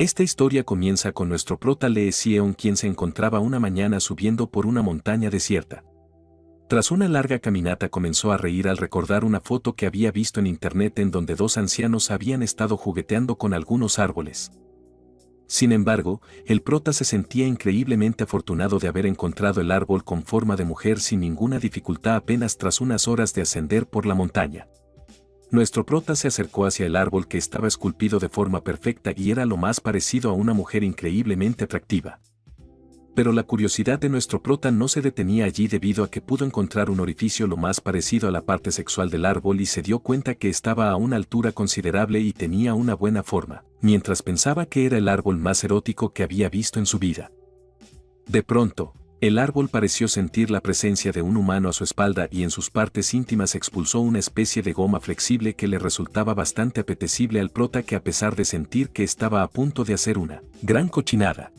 Esta historia comienza con nuestro prota Lee Seon, quien se encontraba una mañana subiendo por una montaña desierta. Tras una larga caminata comenzó a reír al recordar una foto que había visto en internet en donde dos ancianos habían estado jugueteando con algunos árboles. Sin embargo, el prota se sentía increíblemente afortunado de haber encontrado el árbol con forma de mujer sin ninguna dificultad apenas tras unas horas de ascender por la montaña. Nuestro prota se acercó hacia el árbol que estaba esculpido de forma perfecta y era lo más parecido a una mujer increíblemente atractiva. Pero la curiosidad de nuestro prota no se detenía allí debido a que pudo encontrar un orificio lo más parecido a la parte sexual del árbol y se dio cuenta que estaba a una altura considerable y tenía una buena forma, mientras pensaba que era el árbol más erótico que había visto en su vida. De pronto, el árbol pareció sentir la presencia de un humano a su espalda y en sus partes íntimas expulsó una especie de goma flexible que le resultaba bastante apetecible al prota, que a pesar de sentir que estaba a punto de hacer una gran cochinada,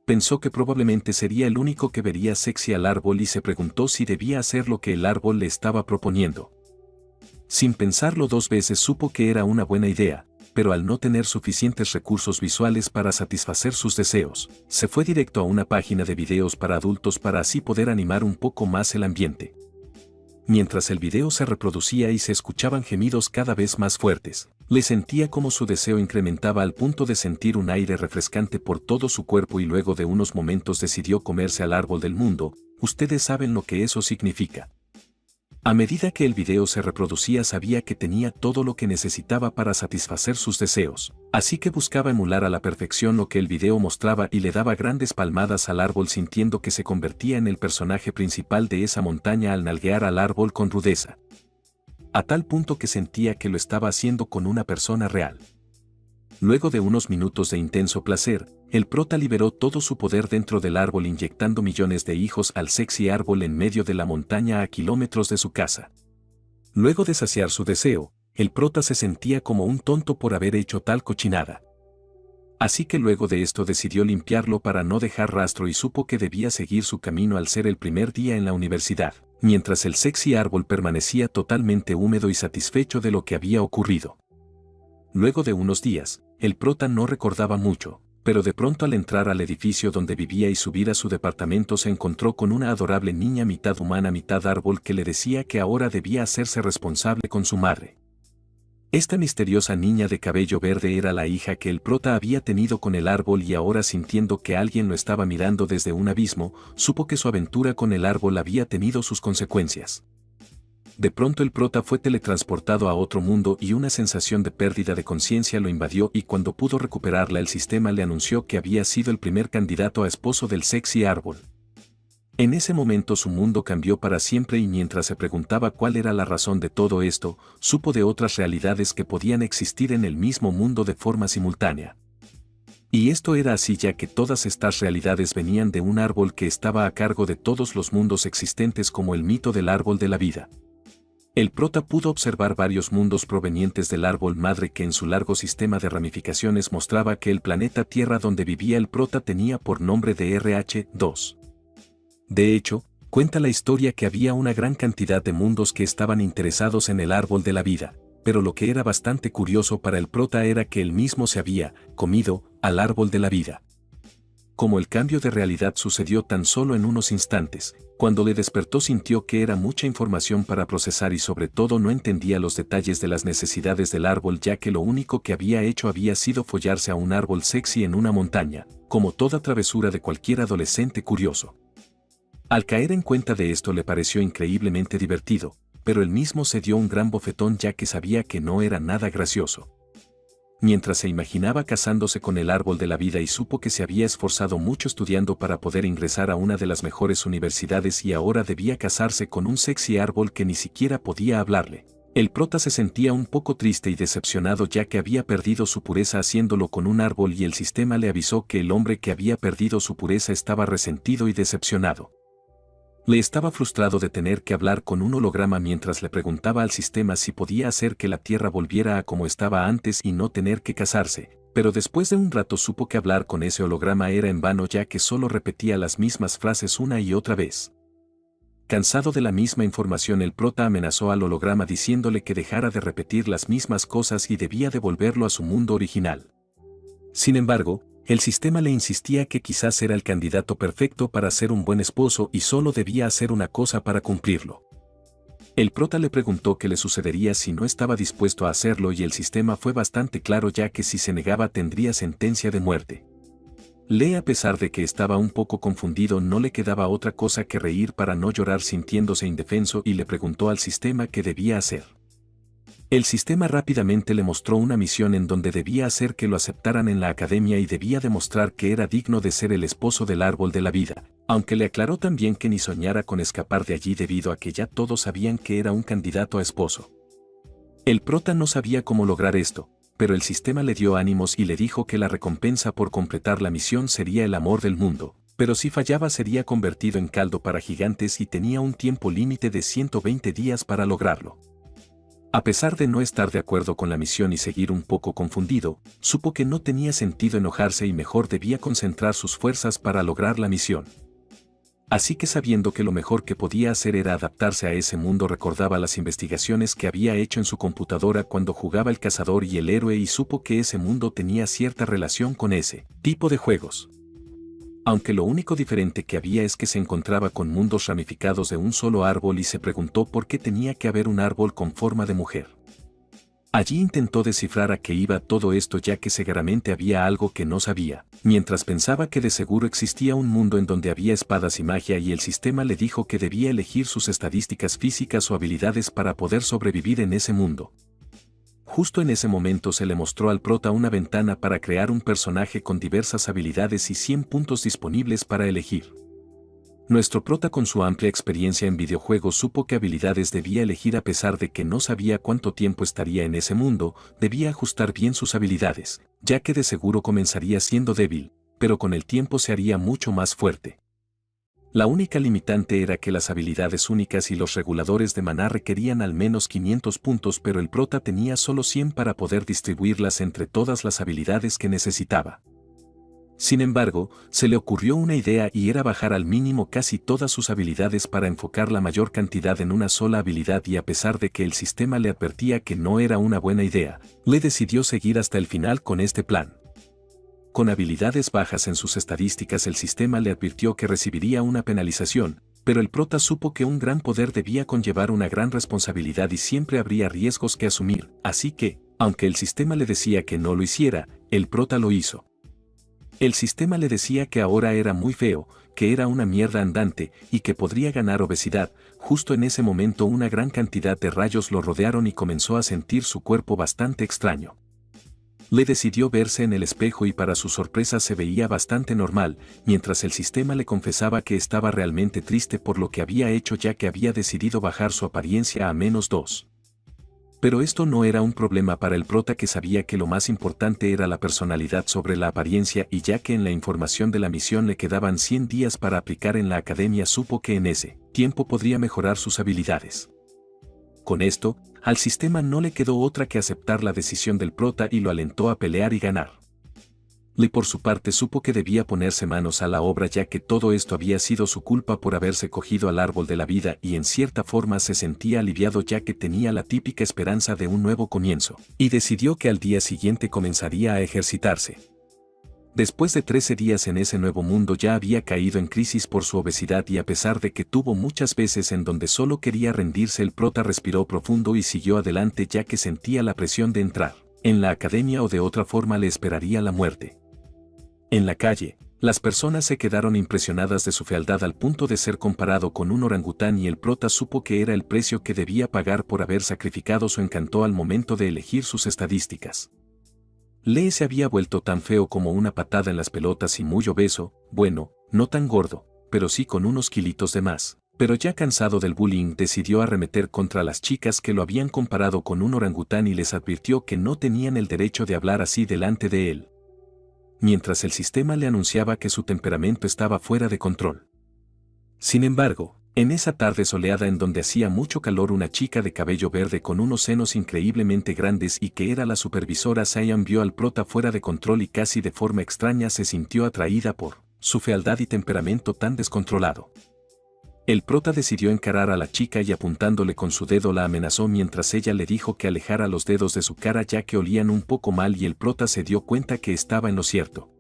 pensó que probablemente sería el único que vería sexy al árbol y se preguntó si debía hacer lo que el árbol le estaba proponiendo. Sin pensarlo dos veces supo que era una buena idea, pero al no tener suficientes recursos visuales para satisfacer sus deseos, se fue directo a una página de videos para adultos para así poder animar un poco más el ambiente. Mientras el video se reproducía y se escuchaban gemidos cada vez más fuertes, le sentía como su deseo incrementaba al punto de sentir un aire refrescante por todo su cuerpo y luego de unos momentos decidió comerse al árbol del mundo. Ustedes saben lo que eso significa. A medida que el video se reproducía sabía que tenía todo lo que necesitaba para satisfacer sus deseos, así que buscaba emular a la perfección lo que el video mostraba y le daba grandes palmadas al árbol sintiendo que se convertía en el personaje principal de esa montaña al nalguear al árbol con rudeza. A tal punto que sentía que lo estaba haciendo con una persona real. Luego de unos minutos de intenso placer, el prota liberó todo su poder dentro del árbol inyectando millones de hijos al sexy árbol en medio de la montaña a kilómetros de su casa. Luego de saciar su deseo, el prota se sentía como un tonto por haber hecho tal cochinada. Así que luego de esto decidió limpiarlo para no dejar rastro y supo que debía seguir su camino al ser el primer día en la universidad, mientras el sexy árbol permanecía totalmente húmedo y satisfecho de lo que había ocurrido. Luego de unos días, el prota no recordaba mucho, pero de pronto al entrar al edificio donde vivía y subir a su departamento se encontró con una adorable niña mitad humana mitad árbol que le decía que ahora debía hacerse responsable con su madre. Esta misteriosa niña de cabello verde era la hija que el prota había tenido con el árbol y ahora sintiendo que alguien lo estaba mirando desde un abismo, supo que su aventura con el árbol había tenido sus consecuencias. De pronto el prota fue teletransportado a otro mundo y una sensación de pérdida de conciencia lo invadió y cuando pudo recuperarla el sistema le anunció que había sido el primer candidato a esposo del sexy árbol. En ese momento su mundo cambió para siempre y mientras se preguntaba cuál era la razón de todo esto, supo de otras realidades que podían existir en el mismo mundo de forma simultánea. Y esto era así ya que todas estas realidades venían de un árbol que estaba a cargo de todos los mundos existentes como el mito del árbol de la vida. El prota pudo observar varios mundos provenientes del árbol madre que en su largo sistema de ramificaciones mostraba que el planeta Tierra donde vivía el prota tenía por nombre de RH2. De hecho, cuenta la historia que había una gran cantidad de mundos que estaban interesados en el árbol de la vida, pero lo que era bastante curioso para el prota era que él mismo se había comido al árbol de la vida. Como el cambio de realidad sucedió tan solo en unos instantes, cuando le despertó sintió que era mucha información para procesar y sobre todo no entendía los detalles de las necesidades del árbol ya que lo único que había hecho había sido follarse a un árbol sexy en una montaña, como toda travesura de cualquier adolescente curioso. Al caer en cuenta de esto le pareció increíblemente divertido, pero él mismo se dio un gran bofetón ya que sabía que no era nada gracioso. Mientras se imaginaba casándose con el árbol de la vida y supo que se había esforzado mucho estudiando para poder ingresar a una de las mejores universidades y ahora debía casarse con un sexy árbol que ni siquiera podía hablarle. El prota se sentía un poco triste y decepcionado ya que había perdido su pureza haciéndolo con un árbol y el sistema le avisó que el hombre que había perdido su pureza estaba resentido y decepcionado. Le estaba frustrado de tener que hablar con un holograma mientras le preguntaba al sistema si podía hacer que la Tierra volviera a como estaba antes y no tener que casarse, pero después de un rato supo que hablar con ese holograma era en vano ya que solo repetía las mismas frases una y otra vez. Cansado de la misma información el prota amenazó al holograma diciéndole que dejara de repetir las mismas cosas y debía devolverlo a su mundo original. Sin embargo, el sistema le insistía que quizás era el candidato perfecto para ser un buen esposo y solo debía hacer una cosa para cumplirlo. El prota le preguntó qué le sucedería si no estaba dispuesto a hacerlo y el sistema fue bastante claro, ya que si se negaba tendría sentencia de muerte. Lee, a pesar de que estaba un poco confundido, no le quedaba otra cosa que reír para no llorar, sintiéndose indefenso, y le preguntó al sistema qué debía hacer. El sistema rápidamente le mostró una misión en donde debía hacer que lo aceptaran en la academia y debía demostrar que era digno de ser el esposo del árbol de la vida, aunque le aclaró también que ni soñara con escapar de allí debido a que ya todos sabían que era un candidato a esposo. El prota no sabía cómo lograr esto, pero el sistema le dio ánimos y le dijo que la recompensa por completar la misión sería el amor del mundo, pero si fallaba sería convertido en caldo para gigantes y tenía un tiempo límite de 120 días para lograrlo. A pesar de no estar de acuerdo con la misión y seguir un poco confundido, supo que no tenía sentido enojarse y mejor debía concentrar sus fuerzas para lograr la misión. Así que, sabiendo que lo mejor que podía hacer era adaptarse a ese mundo, recordaba las investigaciones que había hecho en su computadora cuando jugaba el cazador y el héroe y supo que ese mundo tenía cierta relación con ese tipo de juegos. Aunque lo único diferente que había es que se encontraba con mundos ramificados de un solo árbol, y se preguntó por qué tenía que haber un árbol con forma de mujer. Allí intentó descifrar a qué iba todo esto, ya que seguramente había algo que no sabía, mientras pensaba que de seguro existía un mundo en donde había espadas y magia, y el sistema le dijo que debía elegir sus estadísticas físicas o habilidades para poder sobrevivir en ese mundo. Justo en ese momento se le mostró al prota una ventana para crear un personaje con diversas habilidades y 100 puntos disponibles para elegir. Nuestro prota, con su amplia experiencia en videojuegos, supo qué habilidades debía elegir. A pesar de que no sabía cuánto tiempo estaría en ese mundo, debía ajustar bien sus habilidades, ya que de seguro comenzaría siendo débil, pero con el tiempo se haría mucho más fuerte. La única limitante era que las habilidades únicas y los reguladores de maná requerían al menos 500 puntos, pero el prota tenía solo 100 para poder distribuirlas entre todas las habilidades que necesitaba. Sin embargo, se le ocurrió una idea, y era bajar al mínimo casi todas sus habilidades para enfocar la mayor cantidad en una sola habilidad, y a pesar de que el sistema le advertía que no era una buena idea, le decidió seguir hasta el final con este plan. Con habilidades bajas en sus estadísticas, el sistema le advirtió que recibiría una penalización, pero el prota supo que un gran poder debía conllevar una gran responsabilidad y siempre habría riesgos que asumir, así que, aunque el sistema le decía que no lo hiciera, el prota lo hizo. El sistema le decía que ahora era muy feo, que era una mierda andante y que podría ganar obesidad. Justo en ese momento una gran cantidad de rayos lo rodearon y comenzó a sentir su cuerpo bastante extraño. Le decidió verse en el espejo y para su sorpresa se veía bastante normal, mientras el sistema le confesaba que estaba realmente triste por lo que había hecho, ya que había decidido bajar su apariencia a -2. Pero esto no era un problema para el prota, que sabía que lo más importante era la personalidad sobre la apariencia, y ya que en la información de la misión le quedaban 100 días para aplicar en la academia, supo que en ese tiempo podría mejorar sus habilidades. Con esto, al sistema no le quedó otra que aceptar la decisión del prota y lo alentó a pelear y ganar. Lee, por su parte, supo que debía ponerse manos a la obra, ya que todo esto había sido su culpa por haberse cogido al árbol de la vida, y en cierta forma se sentía aliviado, ya que tenía la típica esperanza de un nuevo comienzo, y decidió que al día siguiente comenzaría a ejercitarse. Después de 13 días en ese nuevo mundo, ya había caído en crisis por su obesidad, y a pesar de que tuvo muchas veces en donde solo quería rendirse, el prota respiró profundo y siguió adelante, ya que sentía la presión de entrar en la academia o de otra forma le esperaría la muerte. En la calle, las personas se quedaron impresionadas de su fealdad al punto de ser comparado con un orangután, y el prota supo que era el precio que debía pagar por haber sacrificado su encanto al momento de elegir sus estadísticas. Lee se había vuelto tan feo como una patada en las pelotas y muy obeso, bueno, no tan gordo, pero sí con unos kilitos de más. Pero ya cansado del bullying, decidió arremeter contra las chicas que lo habían comparado con un orangután y les advirtió que no tenían el derecho de hablar así delante de él. Mientras el sistema le anunciaba que su temperamento estaba fuera de control. Sin embargo, en esa tarde soleada en donde hacía mucho calor, una chica de cabello verde con unos senos increíblemente grandes y que era la supervisora Cyan vio al prota fuera de control y casi de forma extraña se sintió atraída por su fealdad y temperamento tan descontrolado. El prota decidió encarar a la chica y apuntándole con su dedo la amenazó mientras ella le dijo que alejara los dedos de su cara ya que olían un poco mal y el prota se dio cuenta que estaba en lo cierto.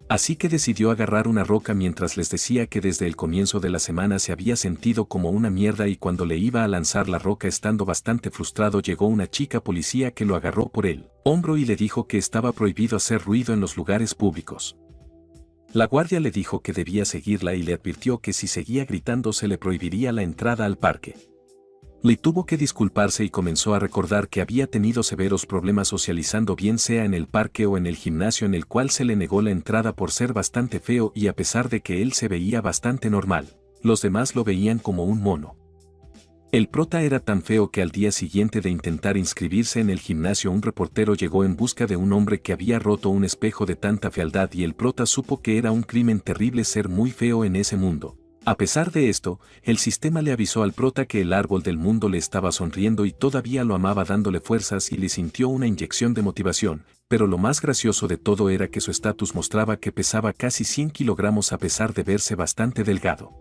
Así que decidió agarrar una roca mientras les decía que desde el comienzo de la semana se había sentido como una mierda y cuando le iba a lanzar la roca estando bastante frustrado llegó una chica policía que lo agarró por el hombro y le dijo que estaba prohibido hacer ruido en los lugares públicos. La guardia le dijo que debía seguirla y le advirtió que si seguía gritando se le prohibiría la entrada al parque. Lee tuvo que disculparse y comenzó a recordar que había tenido severos problemas socializando bien sea en el parque o en el gimnasio en el cual se le negó la entrada por ser bastante feo y a pesar de que él se veía bastante normal, los demás lo veían como un mono. El prota era tan feo que al día siguiente de intentar inscribirse en el gimnasio un reportero llegó en busca de un hombre que había roto un espejo de tanta fealdad y el prota supo que era un crimen terrible ser muy feo en ese mundo. A pesar de esto, el sistema le avisó al prota que el árbol del mundo le estaba sonriendo y todavía lo amaba dándole fuerzas y le sintió una inyección de motivación, pero lo más gracioso de todo era que su estatus mostraba que pesaba casi 100 kilogramos a pesar de verse bastante delgado.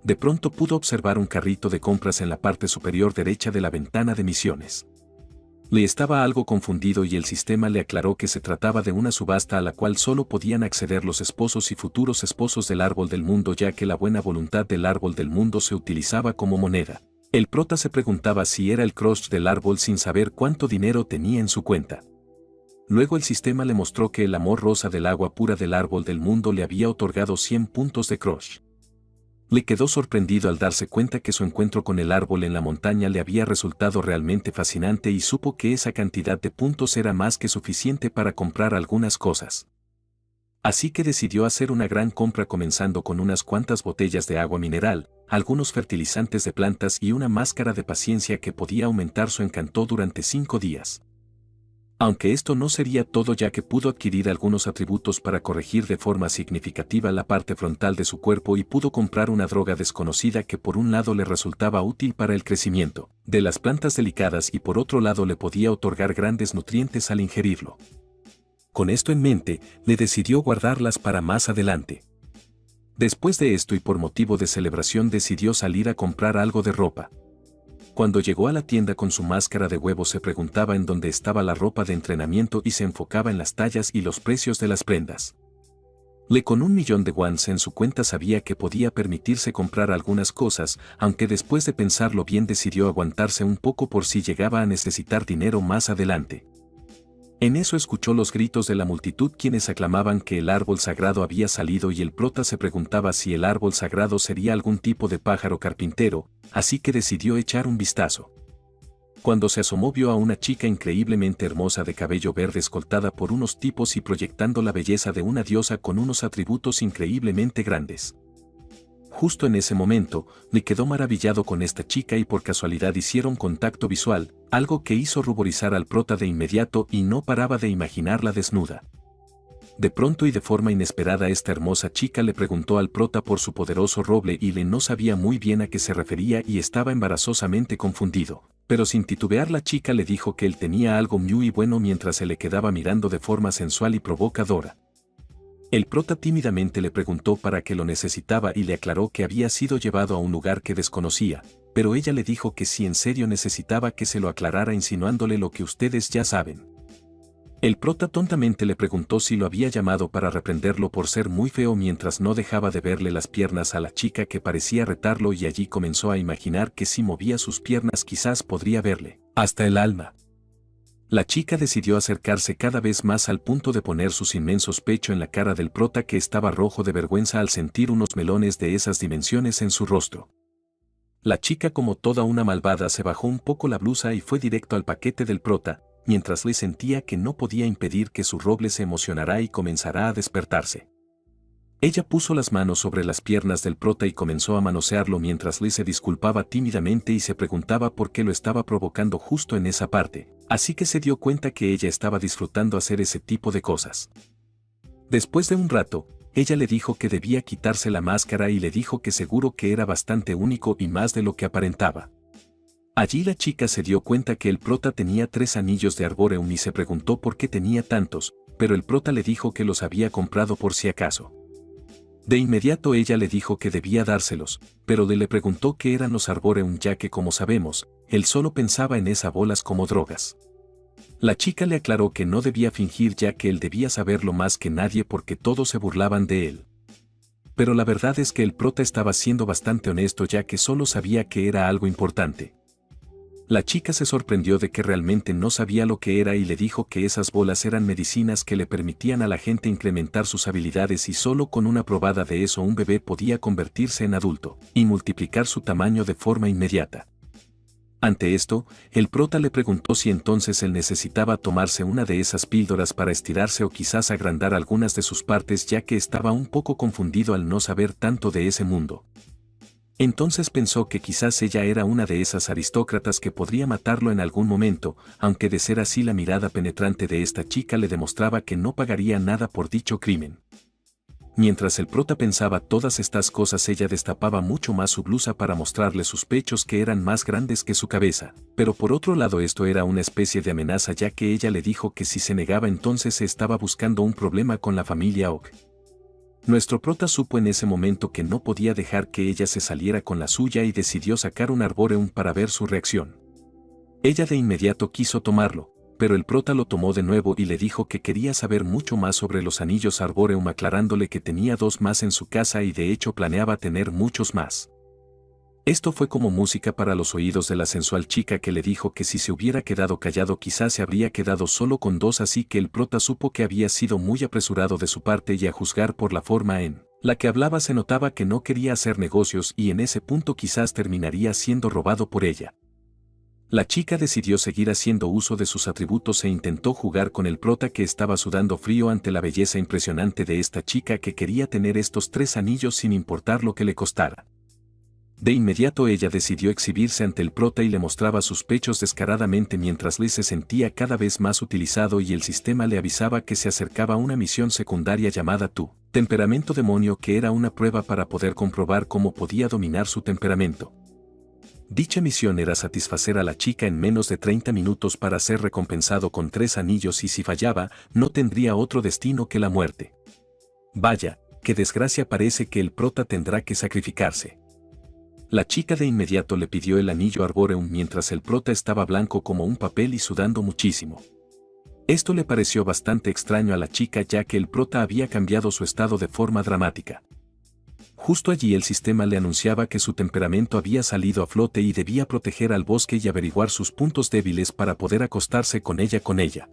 De pronto pudo observar un carrito de compras en la parte superior derecha de la ventana de misiones. Le estaba algo confundido y el sistema le aclaró que se trataba de una subasta a la cual solo podían acceder los esposos y futuros esposos del árbol del mundo ya que la buena voluntad del árbol del mundo se utilizaba como moneda. El prota se preguntaba si era el crush del árbol sin saber cuánto dinero tenía en su cuenta. Luego el sistema le mostró que el amor rosa del agua pura del árbol del mundo le había otorgado 100 puntos de crush. Le quedó sorprendido al darse cuenta que su encuentro con el árbol en la montaña le había resultado realmente fascinante y supo que esa cantidad de puntos era más que suficiente para comprar algunas cosas. Así que decidió hacer una gran compra comenzando con unas cuantas botellas de agua mineral, algunos fertilizantes de plantas y una máscara de paciencia que podía aumentar su encanto durante 5 días. Aunque esto no sería todo ya que pudo adquirir algunos atributos para corregir de forma significativa la parte frontal de su cuerpo y pudo comprar una droga desconocida que por un lado le resultaba útil para el crecimiento de las plantas delicadas y por otro lado le podía otorgar grandes nutrientes al ingerirlo. Con esto en mente, le decidió guardarlas para más adelante. Después de esto y por motivo de celebración decidió salir a comprar algo de ropa. Cuando llegó a la tienda con su máscara de huevo se preguntaba en dónde estaba la ropa de entrenamiento y se enfocaba en las tallas y los precios de las prendas. Con 1 millón de wons en su cuenta sabía que podía permitirse comprar algunas cosas, aunque después de pensarlo bien decidió aguantarse un poco por si llegaba a necesitar dinero más adelante. En eso escuchó los gritos de la multitud quienes aclamaban que el árbol sagrado había salido y el prota se preguntaba si el árbol sagrado sería algún tipo de pájaro carpintero, así que decidió echar un vistazo. Cuando se asomó vio a una chica increíblemente hermosa de cabello verde escoltada por unos tipos y proyectando la belleza de una diosa con unos atributos increíblemente grandes. Justo en ese momento, le quedó maravillado con esta chica y por casualidad hicieron contacto visual, algo que hizo ruborizar al prota de inmediato y no paraba de imaginarla desnuda. De pronto y de forma inesperada esta hermosa chica le preguntó al prota por su poderoso roble y le no sabía muy bien a qué se refería y estaba embarazosamente confundido, pero sin titubear la chica le dijo que él tenía algo muy bueno mientras se le quedaba mirando de forma sensual y provocadora. El prota tímidamente le preguntó para qué lo necesitaba y le aclaró que había sido llevado a un lugar que desconocía, pero ella le dijo que si en serio necesitaba que se lo aclarara insinuándole lo que ustedes ya saben. El prota tontamente le preguntó si lo había llamado para reprenderlo por ser muy feo mientras no dejaba de verle las piernas a la chica que parecía retarlo y allí comenzó a imaginar que si movía sus piernas quizás podría verle hasta el alma. La chica decidió acercarse cada vez más al punto de poner sus inmensos pechos en la cara del prota que estaba rojo de vergüenza al sentir unos melones de esas dimensiones en su rostro. La chica como toda una malvada se bajó un poco la blusa y fue directo al paquete del prota, mientras le sentía que no podía impedir que su roble se emocionara y comenzará a despertarse. Ella puso las manos sobre las piernas del prota y comenzó a manosearlo mientras Lee se disculpaba tímidamente y se preguntaba por qué lo estaba provocando justo en esa parte, así que se dio cuenta que ella estaba disfrutando hacer ese tipo de cosas. Después de un rato, ella le dijo que debía quitarse la máscara y le dijo que seguro que era bastante único y más de lo que aparentaba. Allí la chica se dio cuenta que el prota tenía 3 anillos de Arboreum y se preguntó por qué tenía tantos, pero el prota le dijo que los había comprado por si acaso. De inmediato ella le dijo que debía dárselos, pero le preguntó qué eran los Arboreum, ya que, como sabemos, él solo pensaba en esas bolas como drogas. La chica le aclaró que no debía fingir, ya que él debía saberlo más que nadie porque todos se burlaban de él. Pero la verdad es que el prota estaba siendo bastante honesto, ya que solo sabía que era algo importante. La chica se sorprendió de que realmente no sabía lo que era y le dijo que esas bolas eran medicinas que le permitían a la gente incrementar sus habilidades y solo con una probada de eso un bebé podía convertirse en adulto y multiplicar su tamaño de forma inmediata. Ante esto, el prota le preguntó si entonces él necesitaba tomarse una de esas píldoras para estirarse o quizás agrandar algunas de sus partes, ya que estaba un poco confundido al no saber tanto de ese mundo. Entonces pensó que quizás ella era una de esas aristócratas que podría matarlo en algún momento, aunque de ser así la mirada penetrante de esta chica le demostraba que no pagaría nada por dicho crimen. Mientras el prota pensaba todas estas cosas, ella destapaba mucho más su blusa para mostrarle sus pechos, que eran más grandes que su cabeza, pero por otro lado esto era una especie de amenaza, ya que ella le dijo que si se negaba entonces se estaba buscando un problema con la familia Oak. Nuestro prota supo en ese momento que no podía dejar que ella se saliera con la suya y decidió sacar un Arboreum para ver su reacción. Ella de inmediato quiso tomarlo, pero el prota lo tomó de nuevo y le dijo que quería saber mucho más sobre los anillos Arboreum, aclarándole que tenía 2 más en su casa y de hecho planeaba tener muchos más. Esto fue como música para los oídos de la sensual chica, que le dijo que si se hubiera quedado callado quizás se habría quedado solo con 2, así que el prota supo que había sido muy apresurado de su parte y a juzgar por la forma en la que hablaba se notaba que no quería hacer negocios y en ese punto quizás terminaría siendo robado por ella. La chica decidió seguir haciendo uso de sus atributos e intentó jugar con el prota, que estaba sudando frío ante la belleza impresionante de esta chica que quería tener estos 3 anillos sin importar lo que le costara. De inmediato ella decidió exhibirse ante el prota y le mostraba sus pechos descaradamente, mientras Lee se sentía cada vez más utilizado y el sistema le avisaba que se acercaba una misión secundaria llamada Tu Temperamento Demonio, que era una prueba para poder comprobar cómo podía dominar su temperamento. Dicha misión era satisfacer a la chica en menos de 30 minutos para ser recompensado con 3 anillos, y si fallaba, no tendría otro destino que la muerte. Vaya, qué desgracia, parece que el prota tendrá que sacrificarse. La chica de inmediato le pidió el anillo Arboreum mientras el prota estaba blanco como un papel y sudando muchísimo. Esto le pareció bastante extraño a la chica, ya que el prota había cambiado su estado de forma dramática. Justo allí el sistema le anunciaba que su temperamento había salido a flote y debía proteger al bosque y averiguar sus puntos débiles para poder acostarse con ella.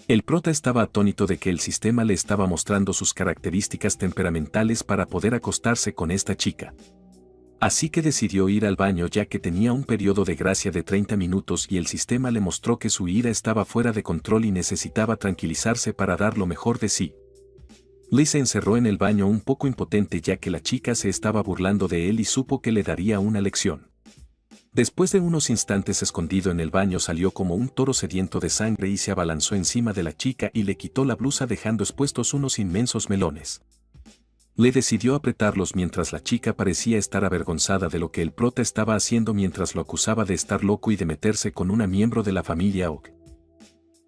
El prota estaba atónito de que el sistema le estaba mostrando sus características temperamentales para poder acostarse con esta chica. Así que decidió ir al baño, ya que tenía un periodo de gracia de 30 minutos y el sistema le mostró que su ira estaba fuera de control y necesitaba tranquilizarse para dar lo mejor de sí. Lee se encerró en el baño un poco impotente, ya que la chica se estaba burlando de él y supo que le daría una lección. Después de unos instantes escondido en el baño, salió como un toro sediento de sangre y se abalanzó encima de la chica y le quitó la blusa, dejando expuestos unos inmensos melones. Lee decidió apretarlos mientras la chica parecía estar avergonzada de lo que el prota estaba haciendo, mientras lo acusaba de estar loco y de meterse con una miembro de la familia Oak.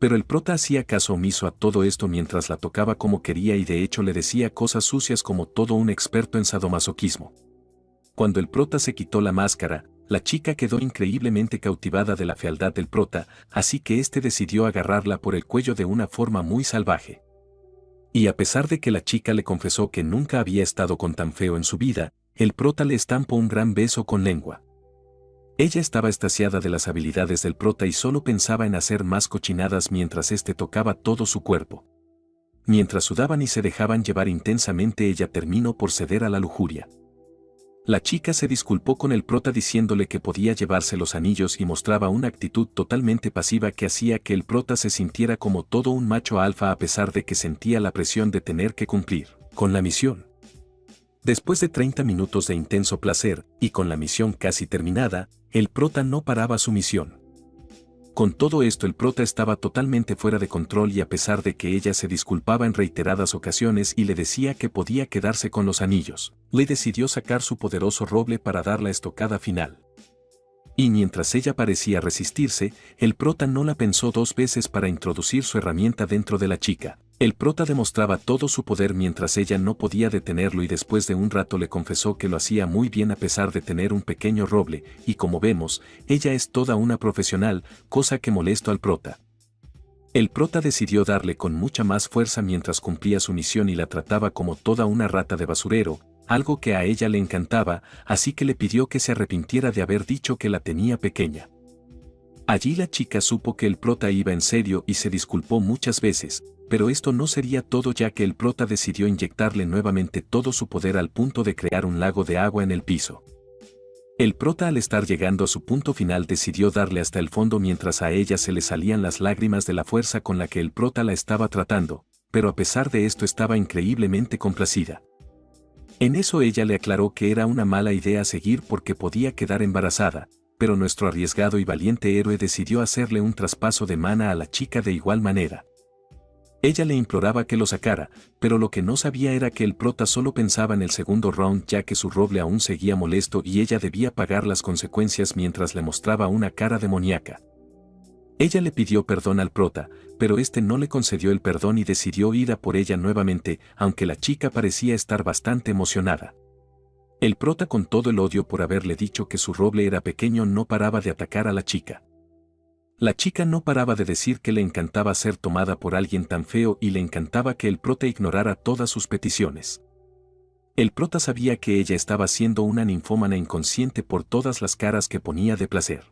Pero el prota hacía caso omiso a todo esto mientras la tocaba como quería y de hecho le decía cosas sucias como todo un experto en sadomasoquismo. Cuando el prota se quitó la máscara, la chica quedó increíblemente cautivada de la fealdad del prota, así que este decidió agarrarla por el cuello de una forma muy salvaje. Y a pesar de que la chica le confesó que nunca había estado con tan feo en su vida, el prota le estampó un gran beso con lengua. Ella estaba extasiada de las habilidades del prota y solo pensaba en hacer más cochinadas mientras este tocaba todo su cuerpo. Mientras sudaban y se dejaban llevar intensamente, ella terminó por ceder a la lujuria. La chica se disculpó con el prota diciéndole que podía llevarse los anillos y mostraba una actitud totalmente pasiva que hacía que el prota se sintiera como todo un macho alfa, a pesar de que sentía la presión de tener que cumplir con la misión. Después de 30 minutos de intenso placer, y con la misión casi terminada, el prota no paraba su misión. Con todo esto el prota estaba totalmente fuera de control y a pesar de que ella se disculpaba en reiteradas ocasiones y le decía que podía quedarse con los anillos, Lee decidió sacar su poderoso roble para dar la estocada final. Y mientras ella parecía resistirse, el prota no la pensó 2 veces para introducir su herramienta dentro de la chica. El prota demostraba todo su poder mientras ella no podía detenerlo y después de un rato le confesó que lo hacía muy bien a pesar de tener un pequeño roble, y como vemos, ella es toda una profesional, cosa que molestó al prota. El prota decidió darle con mucha más fuerza mientras cumplía su misión y la trataba como toda una rata de basurero, algo que a ella le encantaba, así que le pidió que se arrepintiera de haber dicho que la tenía pequeña. Allí la chica supo que el prota iba en serio y se disculpó muchas veces, pero esto no sería todo ya que el prota decidió inyectarle nuevamente todo su poder al punto de crear un lago de agua en el piso. El prota al estar llegando a su punto final decidió darle hasta el fondo mientras a ella se le salían las lágrimas de la fuerza con la que el prota la estaba tratando, pero a pesar de esto estaba increíblemente complacida. En eso ella le aclaró que era una mala idea seguir porque podía quedar embarazada, pero nuestro arriesgado y valiente héroe decidió hacerle un traspaso de mana a la chica de igual manera. Ella le imploraba que lo sacara, pero lo que no sabía era que el prota solo pensaba en el segundo round ya que su roble aún seguía molesto y ella debía pagar las consecuencias mientras le mostraba una cara demoníaca. Ella le pidió perdón al prota, pero este no le concedió el perdón y decidió ir a por ella nuevamente, aunque la chica parecía estar bastante emocionada. El prota, con todo el odio por haberle dicho que su roble era pequeño, no paraba de atacar a la chica. La chica no paraba de decir que le encantaba ser tomada por alguien tan feo y le encantaba que el prota ignorara todas sus peticiones. El prota sabía que ella estaba siendo una ninfómana inconsciente por todas las caras que ponía de placer.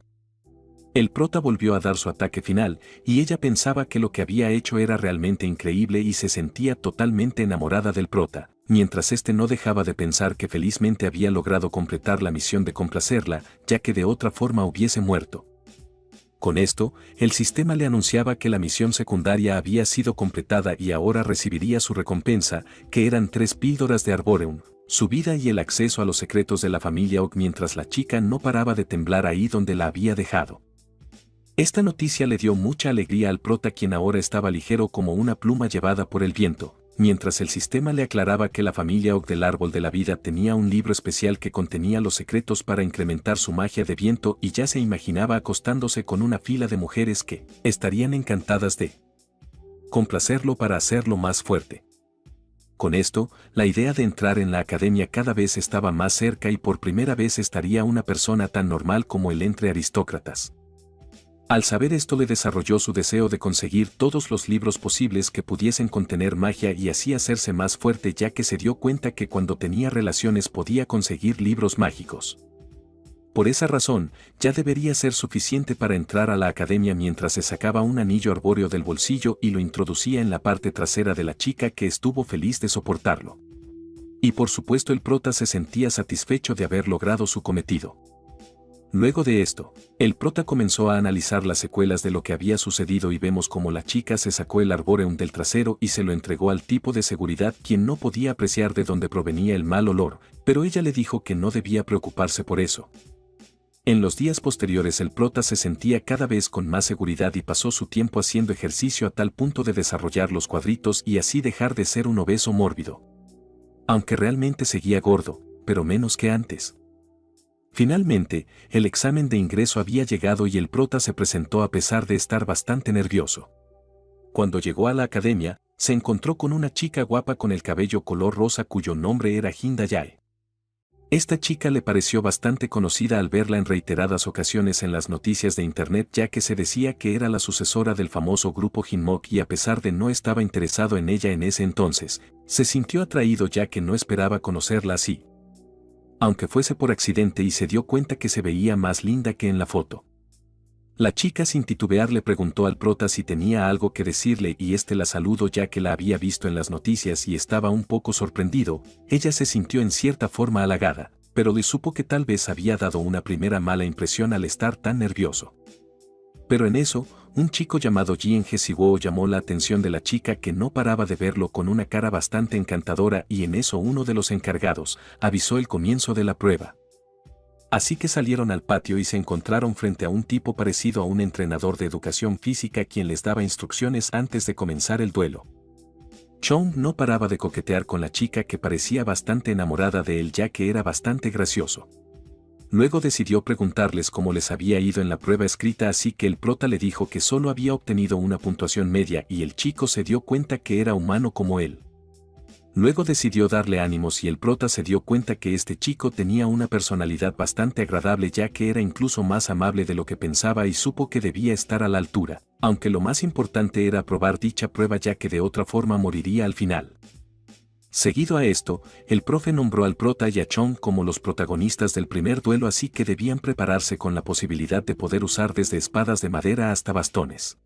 El prota volvió a dar su ataque final, y ella pensaba que lo que había hecho era realmente increíble y se sentía totalmente enamorada del prota, mientras este no dejaba de pensar que felizmente había logrado completar la misión de complacerla, ya que de otra forma hubiese muerto. Con esto, el sistema le anunciaba que la misión secundaria había sido completada y ahora recibiría su recompensa, que eran 3 píldoras de Arboreum, su vida y el acceso a los secretos de la familia Oak, mientras la chica no paraba de temblar ahí donde la había dejado. Esta noticia le dio mucha alegría al prota, quien ahora estaba ligero como una pluma llevada por el viento, mientras el sistema le aclaraba que la familia Oak del Árbol de la Vida tenía un libro especial que contenía los secretos para incrementar su magia de viento, y ya se imaginaba acostándose con una fila de mujeres que estarían encantadas de complacerlo para hacerlo más fuerte. Con esto, la idea de entrar en la academia cada vez estaba más cerca y por primera vez estaría una persona tan normal como él entre aristócratas. Al saber esto, le desarrolló su deseo de conseguir todos los libros posibles que pudiesen contener magia y así hacerse más fuerte, ya que se dio cuenta que cuando tenía relaciones podía conseguir libros mágicos. Por esa razón, ya debería ser suficiente para entrar a la academia mientras se sacaba un anillo arbóreo del bolsillo y lo introducía en la parte trasera de la chica, que estuvo feliz de soportarlo. Y por supuesto el prota se sentía satisfecho de haber logrado su cometido. Luego de esto, el prota comenzó a analizar las secuelas de lo que había sucedido y vemos cómo la chica se sacó el Arboreum del trasero y se lo entregó al tipo de seguridad, quien no podía apreciar de dónde provenía el mal olor, pero ella le dijo que no debía preocuparse por eso. En los días posteriores el prota se sentía cada vez con más seguridad y pasó su tiempo haciendo ejercicio a tal punto de desarrollar los cuadritos y así dejar de ser un obeso mórbido. Aunque realmente seguía gordo, pero menos que antes. Finalmente, el examen de ingreso había llegado y el prota se presentó a pesar de estar bastante nervioso. Cuando llegó a la academia, se encontró con una chica guapa con el cabello color rosa cuyo nombre era Hinda Yae. Esta chica le pareció bastante conocida al verla en reiteradas ocasiones en las noticias de internet, ya que se decía que era la sucesora del famoso grupo Hinmook, y a pesar de no estaba interesado en ella en ese entonces, se sintió atraído ya que no esperaba conocerla así. Aunque fuese por accidente, y se dio cuenta que se veía más linda que en la foto. La chica sin titubear le preguntó al prota si tenía algo que decirle y este la saludó ya que la había visto en las noticias y estaba un poco sorprendido. Ella se sintió en cierta forma halagada, pero le supo que tal vez había dado una primera mala impresión al estar tan nervioso. Pero en eso, un chico llamado Jin Hesiwo llamó la atención de la chica, que no paraba de verlo con una cara bastante encantadora, y en eso uno de los encargados avisó el comienzo de la prueba. Así que salieron al patio y se encontraron frente a un tipo parecido a un entrenador de educación física, quien les daba instrucciones antes de comenzar el duelo. Chong no paraba de coquetear con la chica, que parecía bastante enamorada de él ya que era bastante gracioso. Luego decidió preguntarles cómo les había ido en la prueba escrita, así que el prota le dijo que solo había obtenido una puntuación media y el chico se dio cuenta que era humano como él. Luego decidió darle ánimos y el prota se dio cuenta que este chico tenía una personalidad bastante agradable, ya que era incluso más amable de lo que pensaba y supo que debía estar a la altura, aunque lo más importante era aprobar dicha prueba, ya que de otra forma moriría al final. Seguido a esto, el profe nombró al prota y a Chong como los protagonistas del primer duelo, así que debían prepararse con la posibilidad de poder usar desde espadas de madera hasta bastones.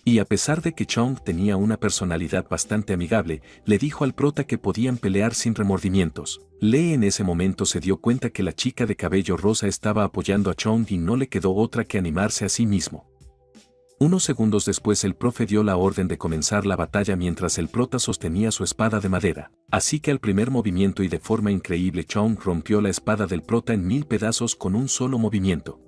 Y a pesar de que Chong tenía una personalidad bastante amigable, le dijo al prota que podían pelear sin remordimientos. Lee en ese momento se dio cuenta que la chica de cabello rosa estaba apoyando a Chong y no le quedó otra que animarse a sí mismo. Unos segundos después el profe dio la orden de comenzar la batalla mientras el prota sostenía su espada de madera. Así que al primer movimiento y de forma increíble Chong rompió la espada del prota en 1000 pedazos con un solo movimiento.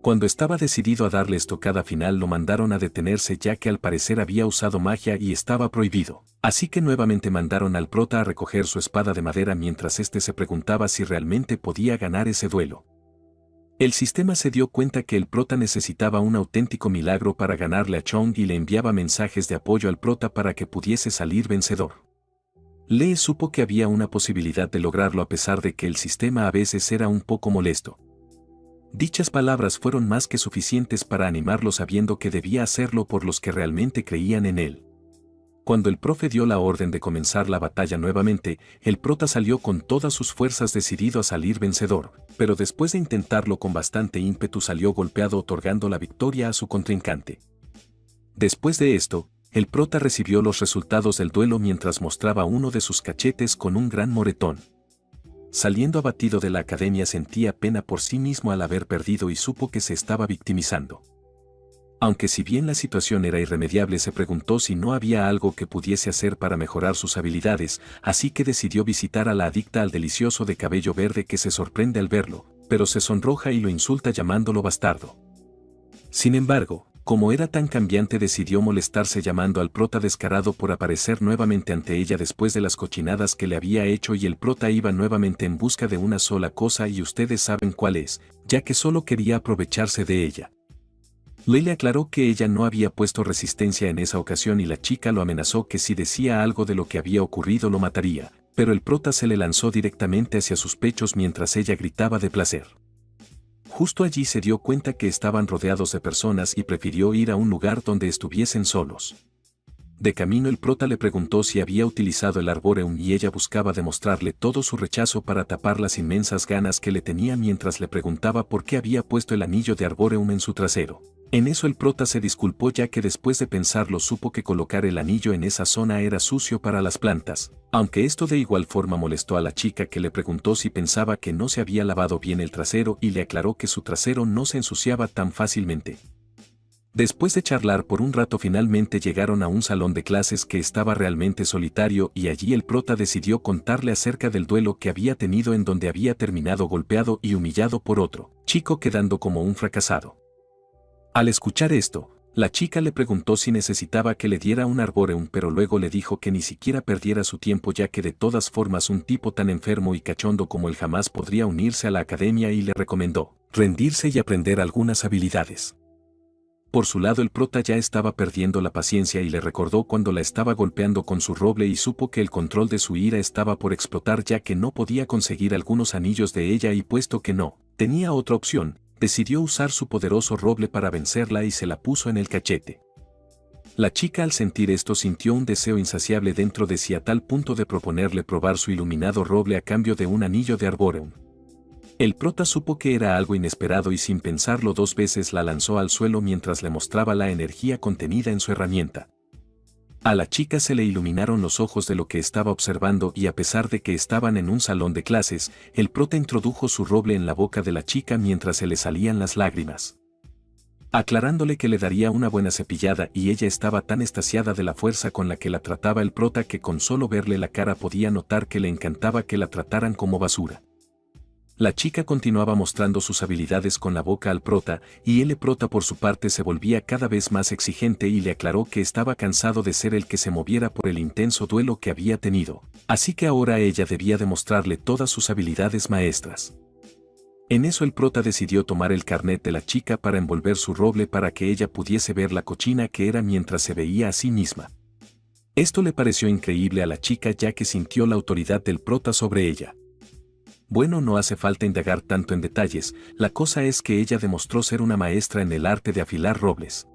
Cuando estaba decidido a darle estocada final lo mandaron a detenerse, ya que al parecer había usado magia y estaba prohibido. Así que nuevamente mandaron al prota a recoger su espada de madera mientras este se preguntaba si realmente podía ganar ese duelo. El sistema se dio cuenta que el prota necesitaba un auténtico milagro para ganarle a Chong y le enviaba mensajes de apoyo al prota para que pudiese salir vencedor. Lee supo que había una posibilidad de lograrlo a pesar de que el sistema a veces era un poco molesto. Dichas palabras fueron más que suficientes para animarlo, sabiendo que debía hacerlo por los que realmente creían en él. Cuando el profe dio la orden de comenzar la batalla nuevamente, el prota salió con todas sus fuerzas decidido a salir vencedor, pero después de intentarlo con bastante ímpetu salió golpeado, otorgando la victoria a su contrincante. Después de esto, el prota recibió los resultados del duelo mientras mostraba uno de sus cachetes con un gran moretón. Saliendo abatido de la academia sentía pena por sí mismo al haber perdido y supo que se estaba victimizando. Aunque si bien la situación era irremediable, se preguntó si no había algo que pudiese hacer para mejorar sus habilidades, así que decidió visitar a la adicta al delicioso de cabello verde, que se sorprende al verlo, pero se sonroja y lo insulta llamándolo bastardo. Sin embargo, como era tan cambiante, decidió molestarse llamando al prota descarado por aparecer nuevamente ante ella después de las cochinadas que le había hecho, y el prota iba nuevamente en busca de una sola cosa y ustedes saben cuál es, ya que solo quería aprovecharse de ella. Lee le aclaró que ella no había puesto resistencia en esa ocasión y la chica lo amenazó que si decía algo de lo que había ocurrido lo mataría, pero el prota se le lanzó directamente hacia sus pechos mientras ella gritaba de placer. Justo allí se dio cuenta que estaban rodeados de personas y prefirió ir a un lugar donde estuviesen solos. De camino el prota le preguntó si había utilizado el Arboreum y ella buscaba demostrarle todo su rechazo para tapar las inmensas ganas que le tenía mientras le preguntaba por qué había puesto el anillo de Arboreum en su trasero. En eso el prota se disculpó, ya que después de pensarlo supo que colocar el anillo en esa zona era sucio para las plantas, aunque esto de igual forma molestó a la chica, que le preguntó si pensaba que no se había lavado bien el trasero y le aclaró que su trasero no se ensuciaba tan fácilmente. Después de charlar por un rato finalmente llegaron a un salón de clases que estaba realmente solitario y allí el prota decidió contarle acerca del duelo que había tenido, en donde había terminado golpeado y humillado por otro chico, quedando como un fracasado. Al escuchar esto, la chica le preguntó si necesitaba que le diera un Arboreum, pero luego le dijo que ni siquiera perdiera su tiempo, ya que de todas formas un tipo tan enfermo y cachondo como él jamás podría unirse a la academia, y le recomendó rendirse y aprender algunas habilidades. Por su lado el prota ya estaba perdiendo la paciencia y le recordó cuando la estaba golpeando con su roble y supo que el control de su ira estaba por explotar, ya que no podía conseguir algunos anillos de ella, y puesto que no tenía otra opción, decidió usar su poderoso roble para vencerla y se la puso en el cachete. La chica al sentir esto sintió un deseo insaciable dentro de sí, a tal punto de proponerle probar su iluminado roble a cambio de un anillo de Arboreum. El prota supo que era algo inesperado y sin pensarlo dos veces la lanzó al suelo mientras le mostraba la energía contenida en su herramienta. A la chica se le iluminaron los ojos de lo que estaba observando, y a pesar de que estaban en un salón de clases, el prota introdujo su roble en la boca de la chica mientras se le salían las lágrimas, aclarándole que le daría una buena cepillada, y ella estaba tan extasiada de la fuerza con la que la trataba el prota que con solo verle la cara podía notar que le encantaba que la trataran como basura. La chica continuaba mostrando sus habilidades con la boca al prota, y el prota por su parte se volvía cada vez más exigente y le aclaró que estaba cansado de ser el que se moviera por el intenso duelo que había tenido, así que ahora ella debía demostrarle todas sus habilidades maestras. En eso el prota decidió tomar el carnet de la chica para envolver su roble para que ella pudiese ver la cochina que era mientras se veía a sí misma. Esto le pareció increíble a la chica ya que sintió la autoridad del prota sobre ella. Bueno, no hace falta indagar tanto en detalles, la cosa es que ella demostró ser una maestra en el arte de afilar robles.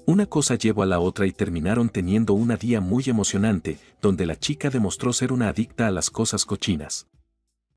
Una cosa llevó a la otra y terminaron teniendo un día muy emocionante, donde la chica demostró ser una adicta a las cosas cochinas.